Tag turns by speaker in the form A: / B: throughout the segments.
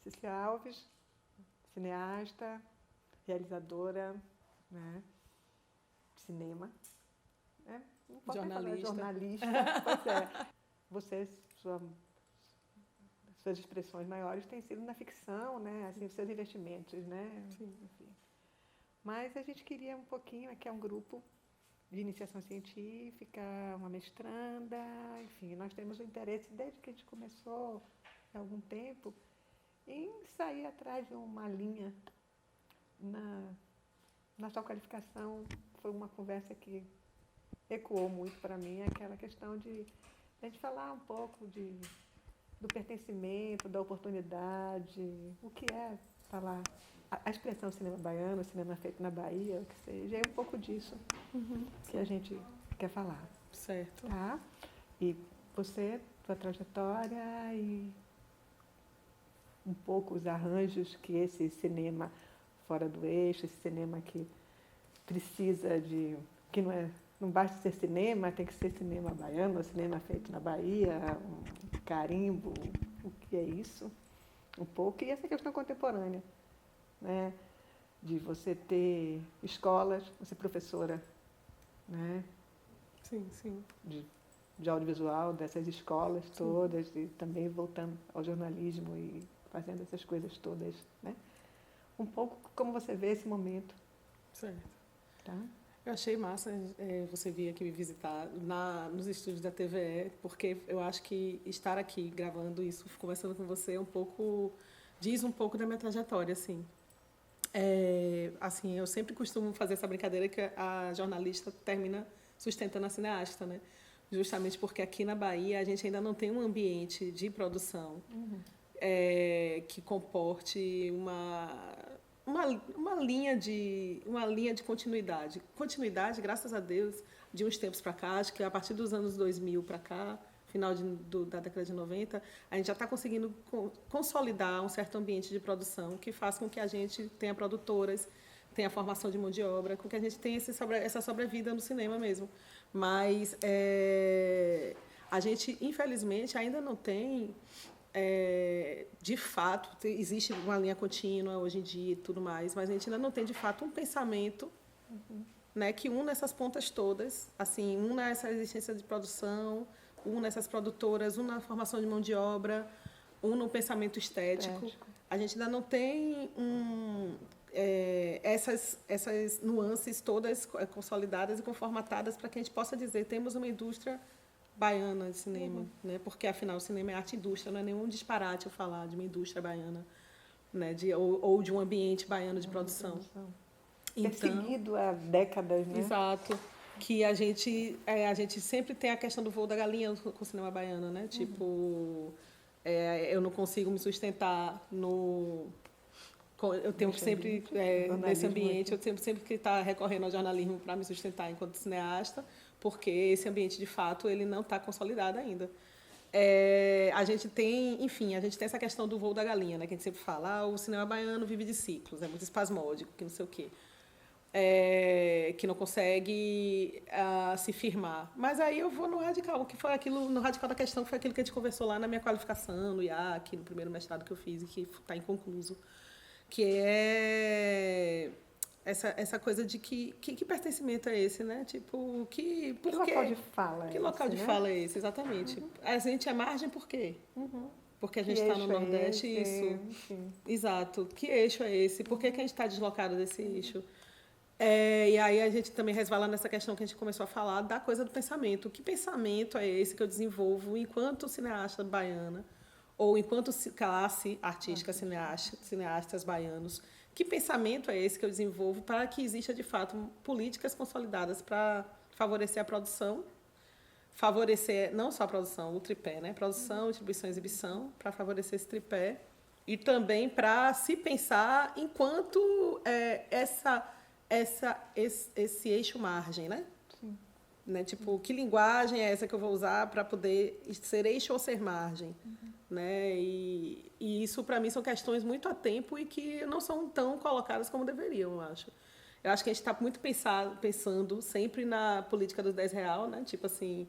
A: Cícia Alves, cineasta, realizadora, né, de cinema. Não posso nem falar jornalista. Pois é. Você, suas expressões maiores têm sido na ficção, né? Assim, seus investimentos, né?
B: Sim.
A: Enfim. Mas a gente queria um pouquinho, aqui é um grupo de iniciação científica, uma mestranda, enfim, nós temos o interesse, desde que a gente começou, há algum tempo, em sair atrás de uma linha na sua qualificação. Foi uma conversa que ecoou muito para mim, aquela questão de a gente falar um pouco do pertencimento, da oportunidade, o que é falar a expressão cinema baiano, cinema feito na Bahia, o que seja, é um pouco disso que a gente quer falar.
B: Certo.
A: Tá? E você, sua trajetória e um pouco os arranjos que esse cinema fora do eixo, esse cinema que precisa de... que não basta ser cinema, tem que ser cinema baiano, cinema feito na Bahia, um carimbo, o que é isso? Um pouco. E essa questão contemporânea, né? De você ter escolas, você professora, né?
B: Sim, sim.
A: De audiovisual, dessas escolas todas, e também voltando ao jornalismo e fazendo essas coisas todas, né? Um pouco como você vê esse momento.
B: Certo.
A: Tá?
B: Eu achei massa você vir aqui me visitar nos estúdios da TVE, porque eu acho que estar aqui gravando isso, conversando com você, diz um pouco da minha trajetória, assim. Assim, eu sempre costumo fazer essa brincadeira que a jornalista termina sustentando a cineasta, né? Justamente porque aqui na Bahia a gente ainda não tem um ambiente de produção que comporte uma linha de continuidade. Continuidade, graças a Deus, de uns tempos para cá, acho que a partir dos anos 2000 para cá, final da década de 90, a gente já está conseguindo consolidar um certo ambiente de produção que faz com que a gente tenha produtoras, tenha formação de mão de obra, com que a gente tenha essa sobrevida no cinema mesmo. Mas a gente, infelizmente, ainda não tem... de fato, existe uma linha contínua hoje em dia e tudo mais, mas a gente ainda não tem, de fato, um pensamento né, que una essas pontas todas, assim, una essa existência de produção, una essas produtoras, una a formação de mão de obra, una o pensamento estético. A gente ainda não tem essas nuances todas consolidadas e conformatadas para que a gente possa dizer temos uma indústria baiana de cinema, né? Porque afinal o cinema é arte e indústria, não é nenhum disparate eu falar de uma indústria baiana, né? Ou de um ambiente baiano de produção.
A: Perseguido há décadas, né?
B: Exato. Que a gente sempre tem a questão do voo da galinha com o cinema baiano, né? Tipo, eu não consigo me sustentar eu tenho sempre nesse ambiente, eu tenho sempre que estar recorrendo ao jornalismo para me sustentar enquanto cineasta, porque esse ambiente de fato ele não está consolidado ainda. A gente tem, enfim, a gente tem essa questão do voo da galinha, né? Que a gente sempre fala, o cinema baiano vive de ciclos, é muito espasmódico, que não sei o quê. Que não consegue se firmar. Mas aí eu vou no radical, o que foi aquilo, no radical da questão foi aquilo que a gente conversou lá na minha qualificação, no IAC, no primeiro mestrado que eu fiz e que está inconcluso, que é essa coisa de que pertencimento é esse, né? Tipo,
A: que local de fala é esse?
B: Que local de fala é esse, exatamente. A gente é margem por quê? Porque a gente está no Nordeste, isso.
A: Enfim.
B: Exato. Que eixo é esse? Por que a gente está deslocado desse eixo? E aí a gente também resvala nessa questão que a gente começou a falar da coisa do pensamento. Que pensamento é esse que eu desenvolvo enquanto cineasta baiana ou enquanto classe artística cineastas baianos? Que pensamento é esse que eu desenvolvo para que exista, de fato, políticas consolidadas para favorecer a produção, favorecer não só a produção, o tripé, né? Produção, distribuição e exibição, para favorecer esse tripé, e também para se pensar enquanto esse eixo margem, né?
A: Sim.
B: Né? Tipo, que linguagem é essa que eu vou usar para poder ser eixo ou ser margem? Né? E isso, para mim, são questões muito a tempo e que não são tão colocadas como deveriam, eu acho. Eu acho que a gente está muito pensando sempre na política dos R$10, né? Tipo assim,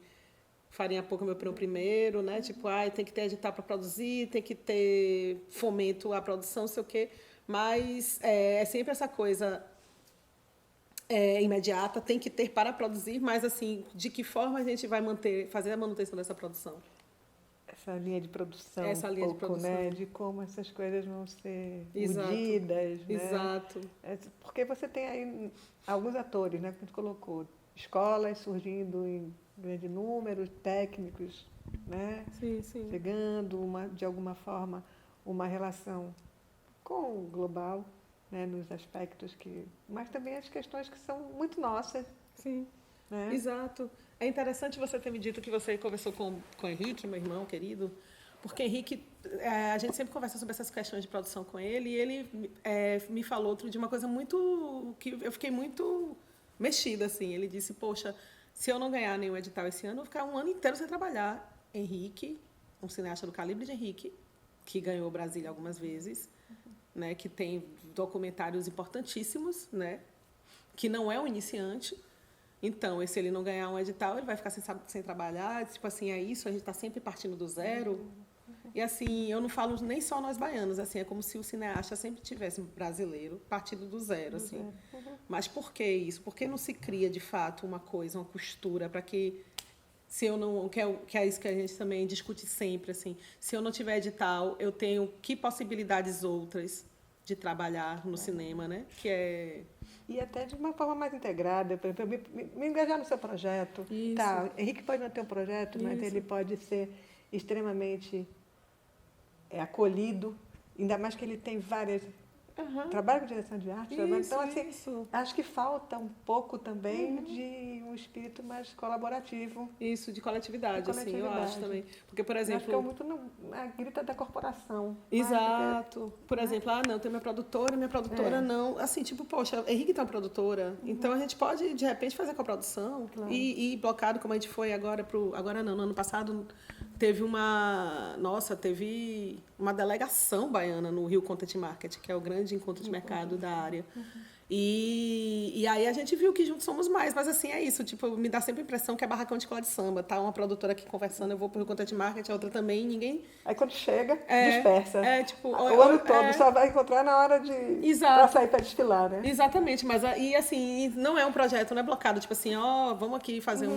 B: farinha pouca, meu primo primeiro, né? Tipo, tem que ter edital para produzir, tem que ter fomento à produção, não sei o quê. Mas é sempre essa coisa imediata, tem que ter para produzir, mas, assim, de que forma a gente vai fazer a manutenção dessa produção?
A: Essa linha de produção,
B: Essa linha de produção.
A: né? De como essas coisas vão ser
B: Exato.
A: medidas, né?
B: Exato.
A: Porque você tem aí alguns atores, né? Que a gente colocou. Escolas surgindo em grande número, técnicos, né?
B: Sim, sim.
A: Chegando, de alguma forma, uma relação com o global, né? Nos aspectos mas também as questões que são muito nossas.
B: Sim,
A: né?
B: Exato. É interessante você ter me dito que você conversou com o Henrique, meu irmão querido, porque Henrique, a gente sempre conversa sobre essas questões de produção com ele, e ele me falou outro de uma coisa que eu fiquei muito mexida, assim. Ele disse, poxa, se eu não ganhar nenhum edital esse ano, eu vou ficar um ano inteiro sem trabalhar. Henrique, um cineasta do calibre de Henrique, que ganhou Brasília algumas vezes, né, que tem documentários importantíssimos, né, que não é um iniciante. Então, se ele não ganhar um edital, ele vai ficar sem trabalhar. Tipo assim, é isso, a gente está sempre partindo do zero. E, assim, eu não falo nem só nós baianos, assim, é como se o cineasta sempre tivesse brasileiro partindo do zero, assim. Mas por que isso? Por que não se cria, de fato, uma coisa, uma costura, para que, se eu não... Que é isso que a gente também discute sempre, assim. Se eu não tiver edital, eu tenho que possibilidades outras de trabalhar no cinema, né?
A: E até de uma forma mais integrada, por exemplo, me engajar no seu projeto.
B: Isso.
A: Tá, Henrique pode não ter um projeto, mas ele pode ser extremamente acolhido, ainda mais que ele tem várias... Trabalha com direção de arte. Então, assim, acho que falta um pouco também de um espírito mais colaborativo.
B: Isso, de coletividade, assim, eu acho também. Porque, por exemplo...
A: Acho que é muito na grita da corporação.
B: Exato. Por exemplo, não, tem minha produtora não... Assim, tipo, poxa, Henrique tem uma produtora, então a gente pode, de repente, fazer com a produção. Claro. E blocado, como a gente foi agora Agora não, no ano passado... Teve uma delegação baiana no Rio Content Market, que é o grande encontro de mercado da área. E aí a gente viu que juntos somos mais, mas assim, é isso, tipo, me dá sempre a impressão que é barracão de escola de samba, tá uma produtora aqui conversando, eu vou pro Rio Content Market, a outra também, ninguém...
A: Aí quando chega, dispersa.
B: Tipo...
A: O ano todo, só vai encontrar na hora de...
B: Exato.
A: Pra sair pra desfilar, né?
B: Exatamente, mas e assim, não é um projeto, não é blocado, tipo assim, vamos aqui fazer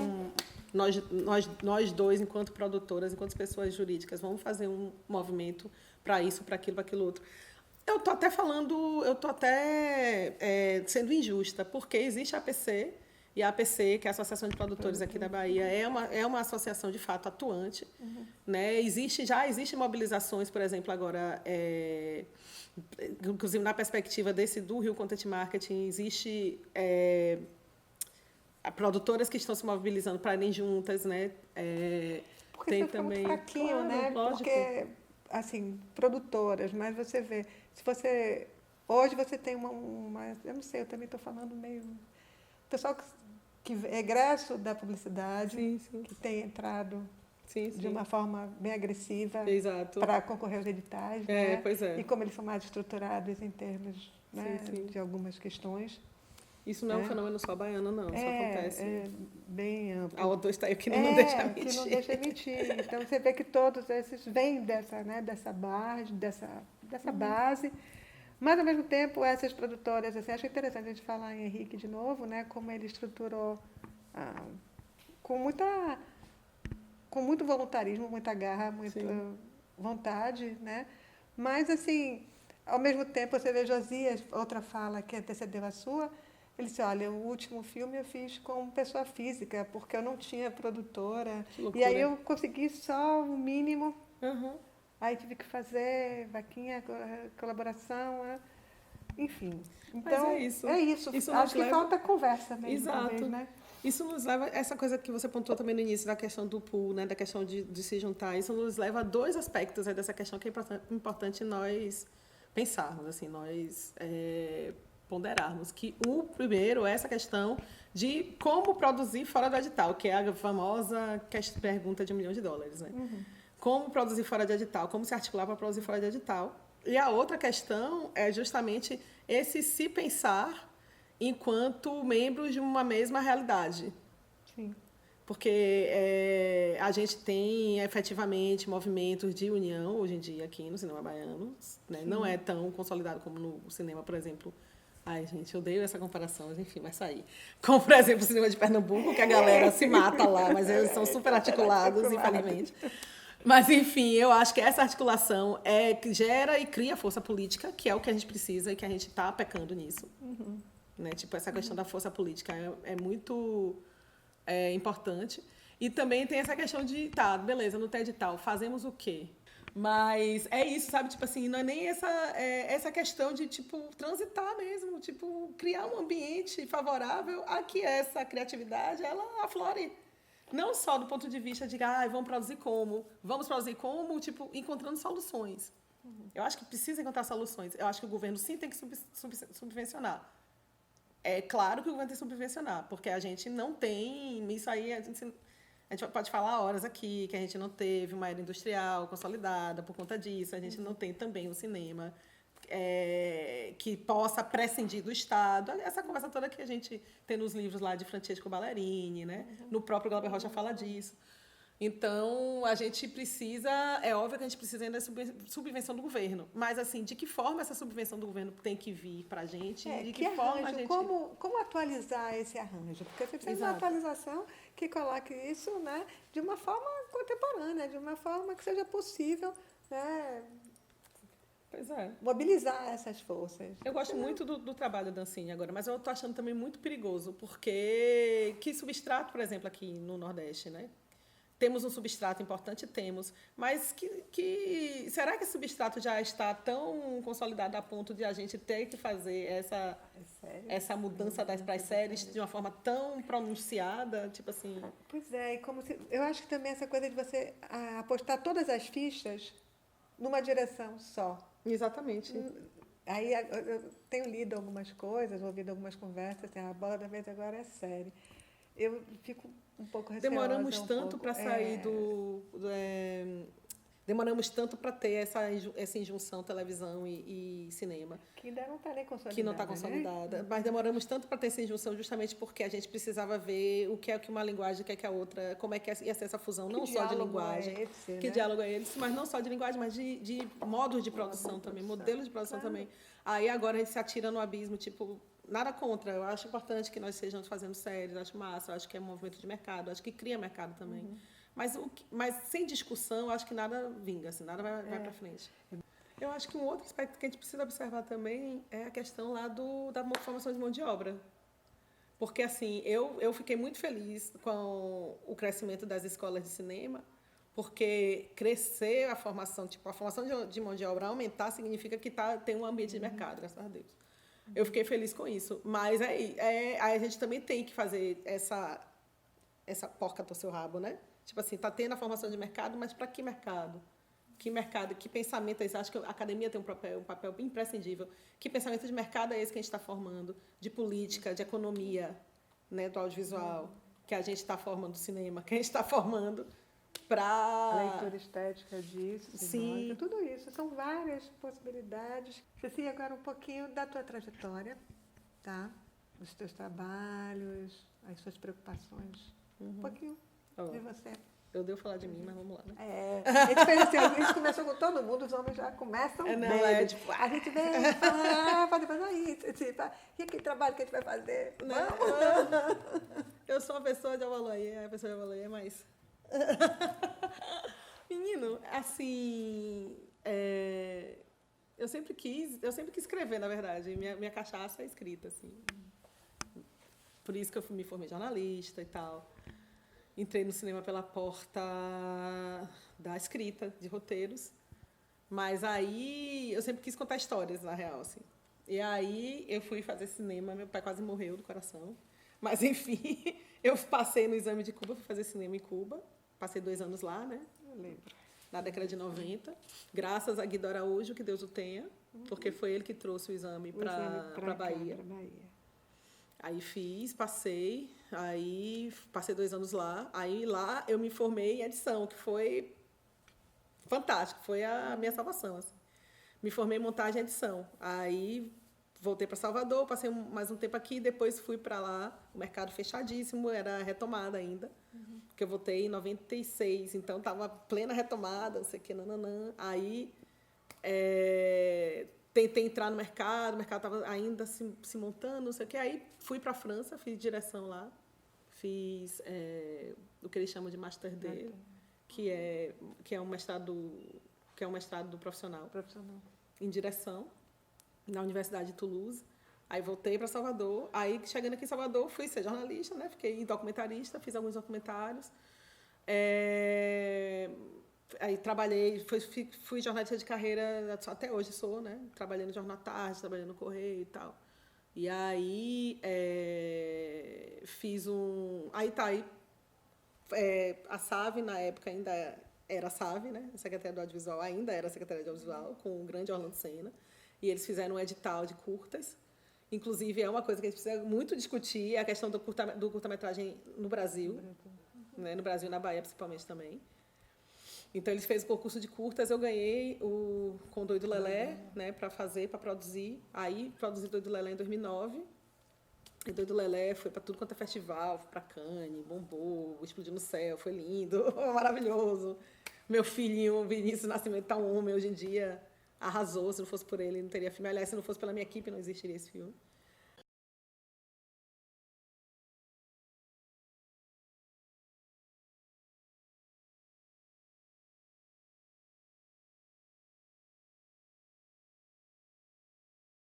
B: nós dois, enquanto produtoras, enquanto pessoas jurídicas, vamos fazer um movimento para isso, para aquilo outro. Eu estou até sendo injusta, porque existe a APC, e a APC, que é a Associação de Produtores aqui da Bahia, é uma associação, de fato, atuante. Né? Já existem mobilizações, por exemplo, agora... inclusive, na perspectiva do Rio Content Marketing, existe... produtoras que estão se mobilizando para irem juntas, né?
A: Porque tem também muito fraquinho, claro, né?
B: Lógico.
A: Porque, assim, produtoras, mas você vê, hoje você tem eu não sei, eu também estou falando meio... Pessoal que é egresso da publicidade, que tem entrado de uma forma bem agressiva para concorrer aos editais, né?
B: Pois é.
A: E como eles são mais estruturados em termos, né, de algumas questões.
B: Isso não é um fenômeno só baiano, não. Isso acontece.
A: É bem amplo.
B: A O2 está aí que não deixa mentir.
A: Que não deixa mentir. Então, você vê que todos esses vêm dessa base. Mas, ao mesmo tempo, essas produtoras, assim, acho interessante a gente falar em Henrique de novo, né, como ele estruturou com muito voluntarismo, muita garra, muita vontade, né? Mas, assim, ao mesmo tempo, você vê Josias, outra fala que antecedeu a sua, ele disse, olha, o último filme eu fiz com pessoa física, porque eu não tinha produtora. E aí eu consegui só o mínimo. Aí tive que fazer vaquinha, colaboração, enfim. Então,
B: mas
A: é isso. Acho que falta conversa mesmo.
B: Exato.
A: Talvez, né?
B: Isso nos leva, essa coisa que você pontuou também no início, da questão do pool, né, da questão de se juntar, isso nos leva a dois aspectos dessa questão que é importante nós pensarmos, assim, nós ponderarmos. Que o primeiro é essa questão de como produzir fora do edital, que é a famosa pergunta de $1 milhão, né? Como produzir fora de edital, como se articular para produzir fora de edital. E a outra questão é justamente esse se pensar enquanto membros de uma mesma realidade.
A: Sim.
B: porque a gente tem efetivamente movimentos de união hoje em dia aqui no cinema baiano, né? Não é tão consolidado como no cinema, por exemplo. Ai, gente, eu odeio essa comparação, mas enfim, vai sair. Como, por exemplo, o cinema de Pernambuco, que a galera se mata lá, mas eles são super articulados, infelizmente. Mas, enfim, eu acho que essa articulação é que gera e cria força política, que é o que a gente precisa e que a gente está pecando nisso. Né? Tipo, essa questão da força política é muito importante. E também tem essa questão de, tá, beleza, no TED tal, fazemos o quê? Mas é isso, sabe? Tipo assim, não é nem essa questão de, tipo, transitar mesmo, tipo, criar um ambiente favorável a que essa criatividade, ela aflore. Não só do ponto de vista de, vamos produzir como, tipo, encontrando soluções. Eu acho que precisa encontrar soluções. Eu acho que o governo, sim, tem que subvencionar. É claro que o governo tem que subvencionar, porque a gente não tem... Isso aí, a gente pode falar horas aqui, que a gente não teve uma era industrial consolidada por conta disso. A gente não tem também um cinema que possa prescindir do Estado. Essa conversa toda que a gente tem nos livros lá de Francesco Ballerini, né? No próprio Glauber Rocha fala disso. Então, a gente precisa... É óbvio que a gente precisa ainda da subvenção do governo. Mas, assim, de que forma essa subvenção do governo tem que vir para a gente? De que forma a gente...
A: Como atualizar esse arranjo? Porque você precisa de uma atualização que coloque isso, né, de uma forma contemporânea, de uma forma que seja possível, né,
B: pois é,
A: mobilizar essas forças.
B: Eu gosto muito do trabalho da Ancine agora, mas eu estou achando também muito perigoso, porque que substrato, por exemplo, aqui no Nordeste, né? Temos um substrato importante, mas será que esse substrato já está tão consolidado a ponto de a gente ter que fazer essa mudança para as séries de uma forma tão pronunciada, tipo assim?
A: Pois é, eu acho que também essa coisa de você apostar todas as fichas numa direção só.
B: Exatamente.
A: Aí eu tenho lido algumas coisas, ouvido algumas conversas, assim, a bola da vez agora é série. Eu fico um pouco receosa.
B: Demoramos tanto para sair demoramos tanto para ter essa injunção televisão e cinema.
A: Que ainda não está nem consolidada.
B: Que não está consolidada. Né? Mas demoramos tanto para ter essa injunção justamente porque a gente precisava ver o que é que uma linguagem, o que é que a outra, como é que ia ser essa fusão, não só de linguagem. Que diálogo é esse, mas não só de linguagem, mas de modos de produção também, modelos de produção também. Aí agora a gente se atira no abismo, tipo... Nada contra, eu acho importante que nós estejamos fazendo séries, acho massa, eu acho que é um movimento de mercado, acho que cria mercado também. Mas sem discussão, eu acho que nada vinga, assim, nada vai para frente. Eu acho que um outro aspecto que a gente precisa observar também é a questão lá da formação de mão de obra. Porque, assim, eu fiquei muito feliz com o crescimento das escolas de cinema, porque crescer a formação de mão de obra aumentar significa que tem um ambiente de mercado, graças a Deus. Eu fiquei feliz com isso. Mas aí a gente também tem que fazer essa porca torcer o rabo, né? Tipo assim, está tendo a formação de mercado, mas para que mercado? Que mercado, que pensamento é esse? Acho que a academia tem um papel imprescindível. Que pensamento de mercado é esse que a gente está formando? De política, de economia, né, do audiovisual, que a gente está formando do cinema, que a gente está formando para...
A: Leitura estética disso.
B: Sim.
A: Tudo isso. São várias possibilidades. Ceci, agora um pouquinho da tua trajetória, tá? Dos teus trabalhos, as suas preocupações. Um pouquinho de você.
B: Eu devo falar de mim, mas vamos lá, né?
A: A gente fez assim, a gente começou com todo mundo, os homens já começam
B: tipo...
A: A gente vem, fala, depois aí, tipo, e aquele trabalho que a gente vai fazer?
B: Não. Eu sou uma pessoa de Avaloie, a pessoa de Avaloie é mais... Menino, assim... Eu sempre quis escrever, na verdade. Minha cachaça é escrita, assim. Por isso que eu me formei jornalista e tal. Entrei no cinema pela porta da escrita, de roteiros. Mas aí eu sempre quis contar histórias, na real, assim. E aí eu fui fazer cinema, meu pai quase morreu do coração. Mas, enfim, eu passei no exame de Cuba, fui fazer cinema em Cuba. Passei 2 anos lá, né?
A: Eu lembro.
B: Na década de 90. Graças a Guido Araújo, que Deus o tenha, porque foi ele que trouxe o exame para a Bahia. Aí passei 2 anos lá. Aí lá eu me formei em edição, que foi fantástico, foi a minha salvação. Assim. Me formei em montagem e edição. Aí voltei para Salvador, passei mais um tempo aqui, depois fui para lá, o mercado fechadíssimo, era retomada ainda, porque eu voltei em 96, então estava plena retomada, não sei o que, nananã. Aí tentei entrar no mercado, o mercado estava ainda se montando, não sei o que, aí fui para a França, fiz direção lá, fiz o que eles chamam de Master D, que é um mestrado profissional em direção, na Universidade de Toulouse. Aí voltei para Salvador. Aí, chegando aqui em Salvador, fui ser jornalista, né? Fiquei documentarista, fiz alguns documentários. Aí trabalhei, fui jornalista de carreira, até hoje sou, né? Trabalhei no Jornal à Tarde, trabalhei no Correio e tal. E aí fiz um... Aí a SAV, na época, ainda era a SAV, né? A Secretaria do Audiovisual ainda era a Secretaria de Audiovisual, com o grande Orlando Senna. E eles fizeram um edital de curtas. Inclusive, é uma coisa que a gente precisa muito discutir, é a questão do curta-metragem no Brasil. Né? No Brasil e na Bahia, principalmente, também. Então, eles fez o concurso de curtas, eu ganhei com o Doido Lelé, né, para produzir. Aí, produzi Doido Lelé em 2009. E Doido Lelé foi para tudo quanto é festival, foi para Cannes, bombou, explodiu no céu, foi lindo, maravilhoso. Meu filhinho, Vinícius Nascimento, tá um homem hoje em dia, arrasou. Se não fosse por ele, não teria filme. Aliás, se não fosse pela minha equipe, não existiria esse filme.